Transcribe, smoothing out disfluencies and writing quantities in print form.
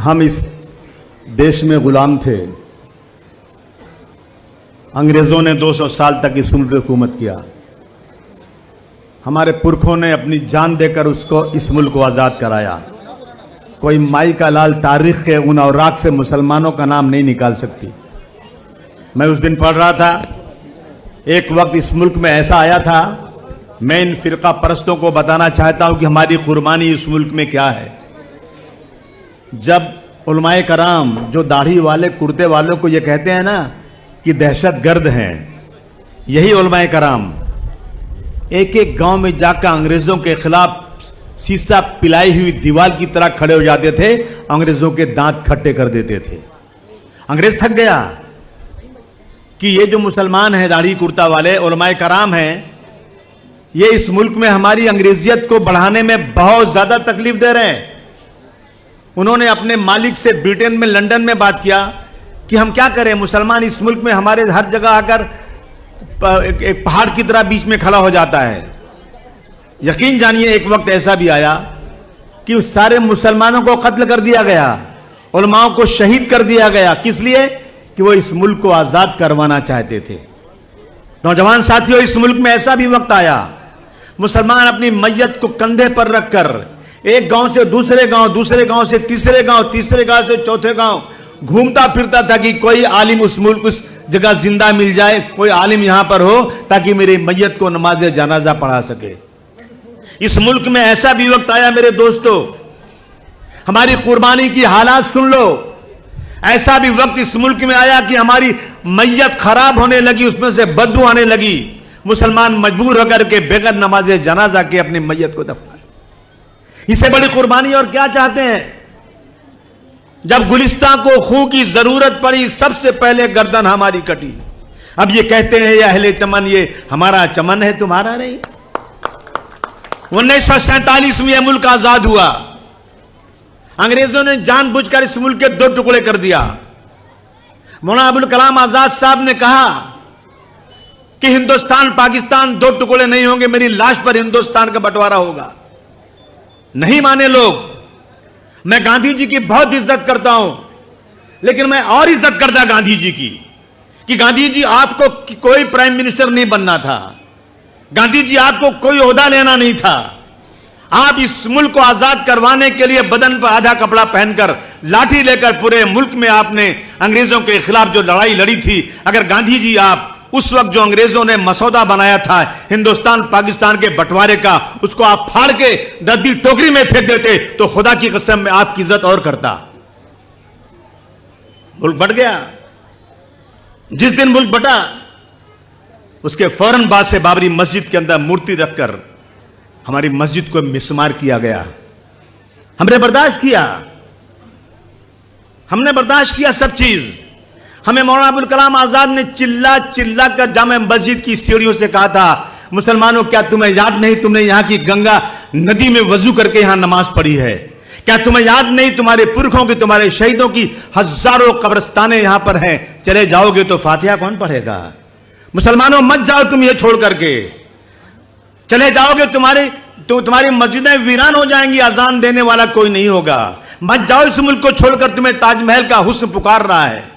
हम इस देश में गुलाम थे। अंग्रेज़ों ने 200 साल तक इस मुल्क पर हुकूमत किया। हमारे पुरखों ने अपनी जान देकर इस मुल्क को आज़ाद कराया। कोई माई का लाल तारीख़ के उन औराक से मुसलमानों का नाम नहीं निकाल सकती। मैं उस दिन पढ़ रहा था, एक वक्त इस मुल्क में ऐसा आया था। मैं इन फ़िरका परस्तों को बताना चाहता हूं कि हमारी कुर्बानी इस मुल्क में क्या है। जब उलमाए कराम जो दाढ़ी वाले कुर्ते वालों को ये कहते हैं ना कि दहशतगर्द हैं, यही उलमाए कराम एक एक गांव में जाकर अंग्रेजों के खिलाफ शीशा पिलाई हुई दीवार की तरह खड़े हो जाते थे, अंग्रेजों के दांत खट्टे कर देते थे। अंग्रेज थक गया कि ये जो मुसलमान हैं दाढ़ी कुर्ता वाले उलमाए कराम हैं, ये इस मुल्क में हमारी अंग्रेजियत को बढ़ाने में बहुत ज्यादा तकलीफ दे रहे हैं। उन्होंने अपने मालिक से ब्रिटेन में, लंदन में बात किया कि हम क्या करें, मुसलमान इस मुल्क में हमारे हर जगह आकर एक पहाड़ की तरह बीच में खड़ा हो जाता है। यकीन जानिए एक वक्त ऐसा भी आया कि उस सारे मुसलमानों को कत्ल कर दिया गया, उलमाओं को शहीद कर दिया गया। किस लिए? कि वो इस मुल्क को आजाद करवाना चाहते थे। नौजवान साथियों, इस मुल्क में ऐसा भी वक्त आया, मुसलमान अपनी मैयत को कंधे पर रखकर एक गांव से दूसरे गांव, दूसरे गांव से तीसरे गांव, तीसरे गांव से चौथे गांव घूमता फिरता था कि कोई आलिम उस मुल्क, उस जगह जिंदा मिल जाए, कोई आलिम यहां पर हो ताकि मेरी मैयत को नमाज जनाजा पढ़ा सके। इस मुल्क में ऐसा भी वक्त आया मेरे दोस्तों, हमारी कुर्बानी की हालात सुन लो। ऐसा भी वक्त इस मुल्क में आया कि हमारी मैयत खराब होने लगी, उसमें से बदबू आने लगी। मुसलमान मजबूर होकर के बगैर नमाज जनाजा के अपनी मैयत को दफना। इससे बड़ी कुर्बानी और क्या चाहते हैं? जब गुलिस्तान को खून की जरूरत पड़ी, सबसे पहले गर्दन हमारी कटी। अब ये कहते हैं ये अहले चमन, ये हमारा चमन है, तुम्हारा नहीं। 1947 में यह मुल्क आजाद हुआ। अंग्रेजों ने जानबूझकर इस मुल्क के 2 टुकड़े कर दिया। मौलाना अबुल कलाम आजाद साहब ने कहा कि हिंदुस्तान पाकिस्तान 2 टुकड़े नहीं होंगे, मेरी लाश पर हिंदुस्तान का बंटवारा होगा। नहीं माने लोग। मैं गांधी जी की बहुत इज्जत करता हूं, लेकिन मैं और इज्जत करता गांधी जी की कि गांधी जी आपको कोई प्राइम मिनिस्टर नहीं बनना था, गांधी जी आपको कोई ओहदा लेना नहीं था। आप इस मुल्क को आजाद करवाने के लिए बदन पर आधा कपड़ा पहनकर, लाठी लेकर पूरे मुल्क में आपने अंग्रेजों के खिलाफ जो लड़ाई लड़ी थी, अगर गांधी जी आप उस वक्त जो अंग्रेजों ने मसौदा बनाया था हिंदुस्तान पाकिस्तान के बंटवारे का, उसको आप फाड़ के रद्दी टोकरी में फेंक देते तो खुदा की कसम में आपकी इज्जत और करता। मुल्क बट गया। जिस दिन मुल्क बटा, उसके फौरन बाद से बाबरी मस्जिद के अंदर मूर्ति रखकर हमारी मस्जिद को मिसमार किया गया। हमने बर्दाश्त किया, हमने बर्दाश्त किया सब चीज। हमें मौलाना अबुल कलाम आजाद ने चिल्ला चिल्ला कर जामे मस्जिद की सीढ़ियों से कहा था, मुसलमानों क्या तुम्हें याद नहीं, तुमने यहां की गंगा नदी में वजू करके यहां नमाज पढ़ी है? क्या तुम्हें याद नहीं तुम्हारे पुरखों की, तुम्हारे शहीदों की हजारों कब्रिस्तानें यहां पर हैं? चले जाओगे तो फातिहा कौन पढ़ेगा? मुसलमानों मत जाओ तुम ये छोड़ करके, चले जाओगे तुम्हारी मस्जिदें वीरान हो जाएंगी, अजान देने वाला कोई नहीं होगा। मत जाओ इस मुल्क को छोड़कर, तुम्हें ताजमहल का हुस्न पुकार रहा है।